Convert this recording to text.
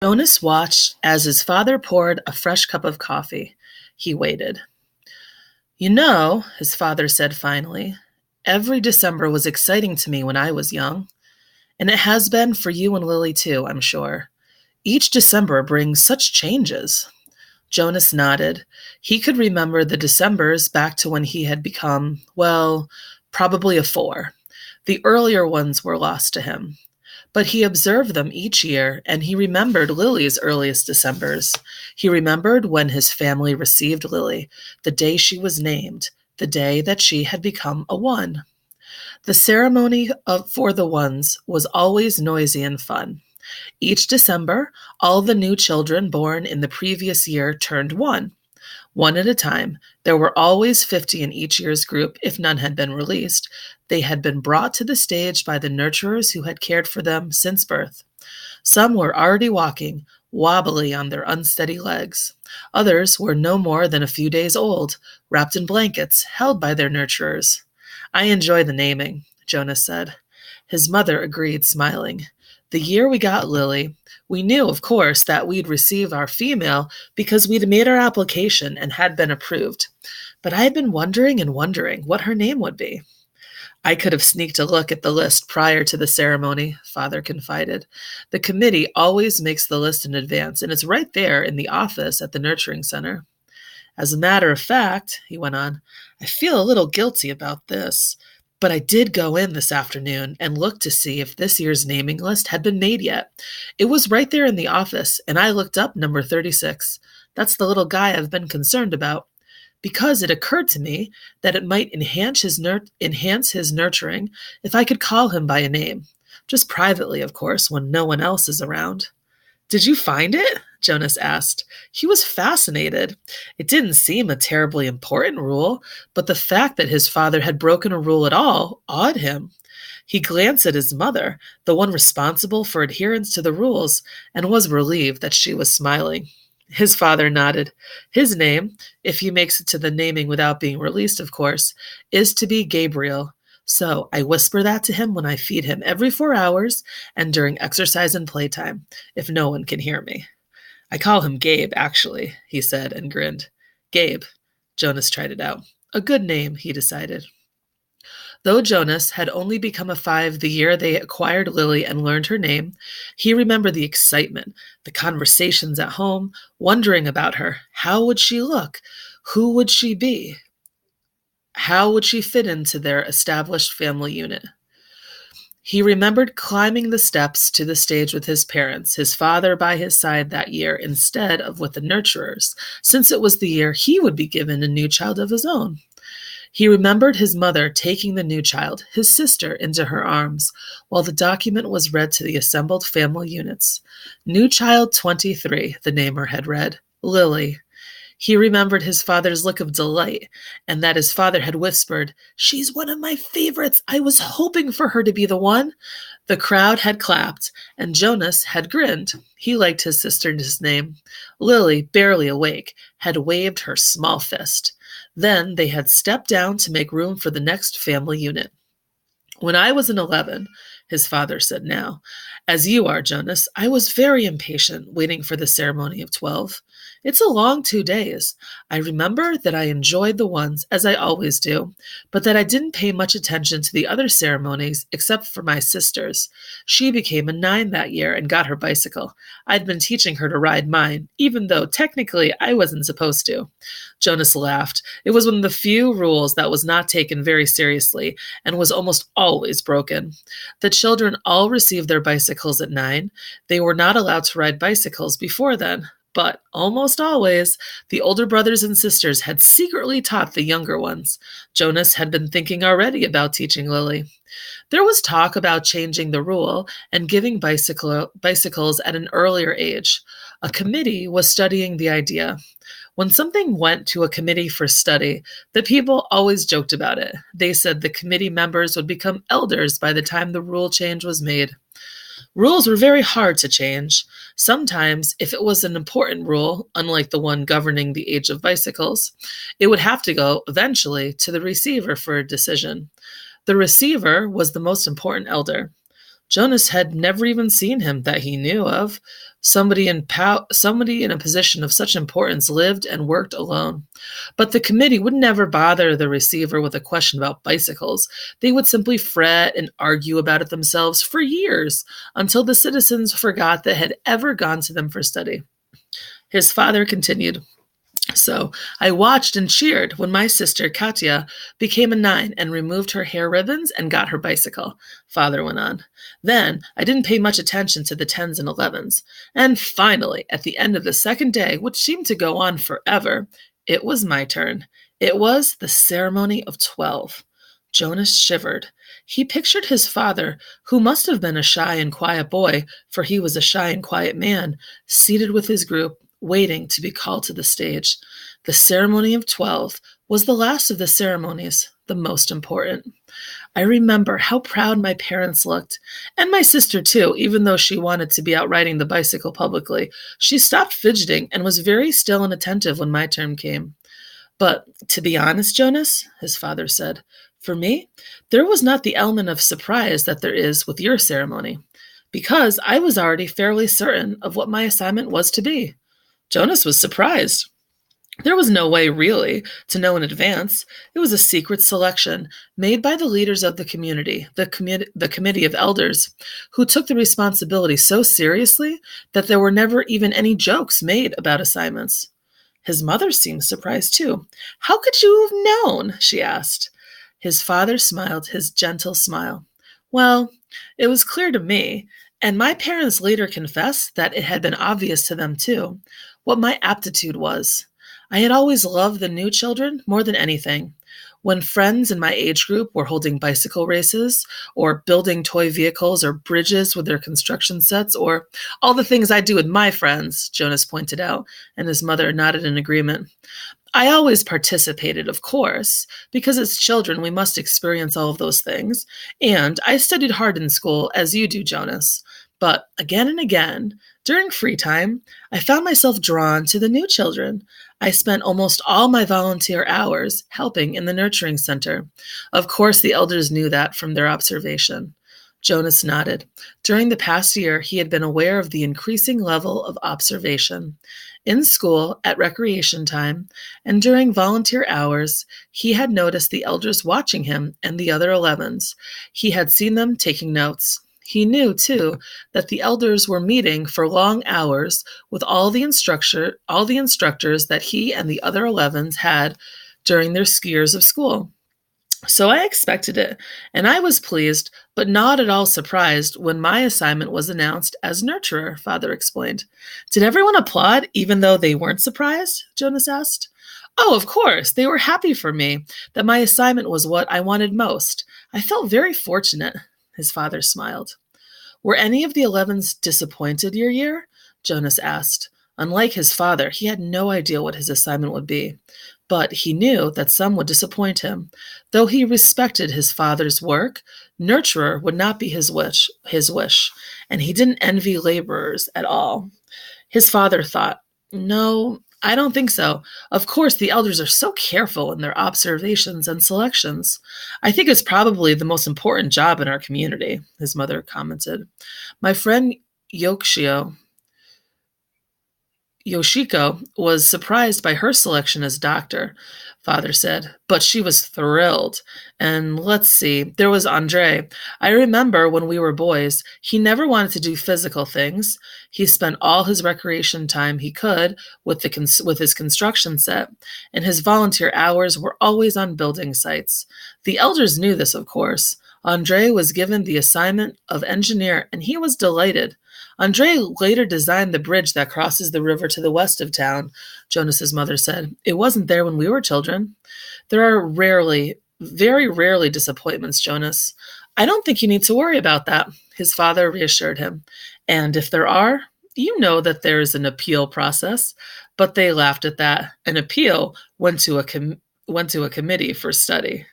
Jonas watched as his father poured a fresh cup of coffee. He waited. You know, his father said finally, every December was exciting to me when I was young. And it has been for you and Lily too, I'm sure. Each December brings such changes. Jonas nodded. He could remember the Decembers back to when he had become, well, probably a 4. The earlier ones were lost to him. But he observed them each year, and he remembered Lily's earliest Decembers. He remembered when his family received Lily, the day she was named, the day that she had become a 1. The ceremony for the ones was always noisy and fun. Each December, all the new children born in the previous year turned 1. One at a time. There were always 50 in each year's group, if none had been released. They had been brought to the stage by the nurturers who had cared for them since birth. Some were already walking, wobbly on their unsteady legs. Others were no more than a few days old, wrapped in blankets, held by their nurturers. I enjoy the naming, Jonas said. His mother agreed, smiling. The year we got Lily, we knew, of course, that we'd receive our female because we'd made our application and had been approved. But I had been wondering and wondering what her name would be. I could have sneaked a look at the list prior to the ceremony, Father confided. The committee always makes the list in advance, and it's right there in the office at the nurturing center. As a matter of fact, he went on, I feel a little guilty about this. But I did go in this afternoon and look to see if this year's naming list had been made yet. It was right there in the office, and I looked up number 36. That's the little guy I've been concerned about. Because it occurred to me that it might enhance his nurturing if I could call him by a name. Just privately, of course, when no one else is around. Did you find it? Jonas asked. He was fascinated. It didn't seem a terribly important rule, but the fact that his father had broken a rule at all awed him. He glanced at his mother, the one responsible for adherence to the rules, and was relieved that she was smiling. His father nodded. His name, if he makes it to the naming without being released, of course, is to be Gabriel. So I whisper that to him when I feed him every 4 hours and during exercise and playtime, if no one can hear me. I call him Gabe, actually, he said and grinned. Gabe. Jonas tried it out. A good name, he decided. Though Jonas had only become a 5 the year they acquired Lily and learned her name, he remembered the excitement, the conversations at home, wondering about her. How would she look? Who would she be? How would she fit into their established family unit? He remembered climbing the steps to the stage with his parents, his father by his side that year instead of with the nurturers, since it was the year he would be given a new child of his own. He remembered his mother taking the new child, his sister, into her arms, while the document was read to the assembled family units. New child 23, the namer had read. Lily. He remembered his father's look of delight, and that his father had whispered, She's one of my favorites. I was hoping for her to be the one. The crowd had clapped, and Jonas had grinned. He liked his sister's name. Lily, barely awake, had waved her small fist. Then they had stepped down to make room for the next family unit. When I was in 11, his father said now, as you are, Jonas, I was very impatient waiting for the ceremony of 12. It's a long 2 days. I remember that I enjoyed the ones, as I always do, but that I didn't pay much attention to the other ceremonies except for my sister's. She became a 9 that year and got her bicycle. I'd been teaching her to ride mine, even though technically I wasn't supposed to. Jonas laughed. It was one of the few rules that was not taken very seriously and was almost always broken. The children all received their bicycles at 9. They were not allowed to ride bicycles before then. But almost always, the older brothers and sisters had secretly taught the younger ones. Jonas had been thinking already about teaching Lily. There was talk about changing the rule and giving bicycles at an earlier age. A committee was studying the idea. When something went to a committee for study, the people always joked about it. They said the committee members would become elders by the time the rule change was made. Rules were very hard to change. Sometimes, if it was an important rule, unlike the one governing the age of bicycles, it would have to go, eventually, to the receiver for a decision. The receiver was the most important elder. Jonas had never even seen him that he knew of. Somebody in a position of such importance lived and worked alone. But the committee would never bother the receiver with a question about bicycles. They would simply fret and argue about it themselves for years, until the citizens forgot that had ever gone to them for study. His father continued. So I watched and cheered when my sister Katya became a 9 and removed her hair ribbons and got her bicycle, Father went on. Then I didn't pay much attention to the 10s and 11s. And finally, at the end of the second day, which seemed to go on forever, it was my turn. It was the ceremony of 12. Jonas shivered. He pictured his father, who must have been a shy and quiet boy, for he was a shy and quiet man, seated with his group, waiting to be called to the stage. The ceremony of 12 was the last of the ceremonies, the most important. I remember how proud my parents looked, and my sister too, even though she wanted to be out riding the bicycle publicly. She stopped fidgeting and was very still and attentive when my turn came. But to be honest, Jonas, his father said, for me, there was not the element of surprise that there is with your ceremony, because I was already fairly certain of what my assignment was to be. Jonas was surprised. There was no way, really, to know in advance. It was a secret selection made by the leaders of the community, the committee of elders, who took the responsibility so seriously that there were never even any jokes made about assignments. His mother seemed surprised, too. How could you have known? She asked. His father smiled his gentle smile. Well, it was clear to me, and my parents later confessed that it had been obvious to them, too, what my aptitude was. I had always loved the new children more than anything. When friends in my age group were holding bicycle races, or building toy vehicles or bridges with their construction sets, or all the things I do with my friends, Jonas pointed out, and his mother nodded in agreement. I always participated, of course, because as children we must experience all of those things, and I studied hard in school, as you do, Jonas. But again and again, during free time, I found myself drawn to the new children. I spent almost all my volunteer hours helping in the nurturing center. Of course, the elders knew that from their observation. Jonas nodded. During the past year, he had been aware of the increasing level of observation. In school, at recreation time, and during volunteer hours, he had noticed the elders watching him and the other 11s. He had seen them taking notes. He knew, too, that the elders were meeting for long hours with all the instructors that he and the other 11s had during their years of school. So I expected it, and I was pleased, but not at all surprised when my assignment was announced as nurturer, Father explained. Did everyone applaud, even though they weren't surprised? Jonas asked. Oh, of course. They were happy for me, that my assignment was what I wanted most. I felt very fortunate. His father smiled. Were any of the 11s disappointed your year? Jonas asked. Unlike his father, he had no idea what his assignment would be. But he knew that some would disappoint him. Though he respected his father's work, nurturer would not be his wish, and he didn't envy laborers at all. His father thought, no, I don't think so. Of course, the elders are so careful in their observations and selections. I think it's probably the most important job in our community, his mother commented. My friend Yoshiko was surprised by her selection as doctor, Father said, but she was thrilled. And let's see, there was Andre. I remember when we were boys, he never wanted to do physical things. He spent all his recreation time he could with his construction set, and his volunteer hours were always on building sites. The elders knew this, of course. Andre was given the assignment of engineer, and he was delighted. Andre later designed the bridge that crosses the river to the west of town, Jonas's mother said. It wasn't there when we were children. There are very rarely disappointments, Jonas. I don't think you need to worry about that, his father reassured him. And if there are, you know that there is an appeal process. But they laughed at that. An appeal went to a committee for study.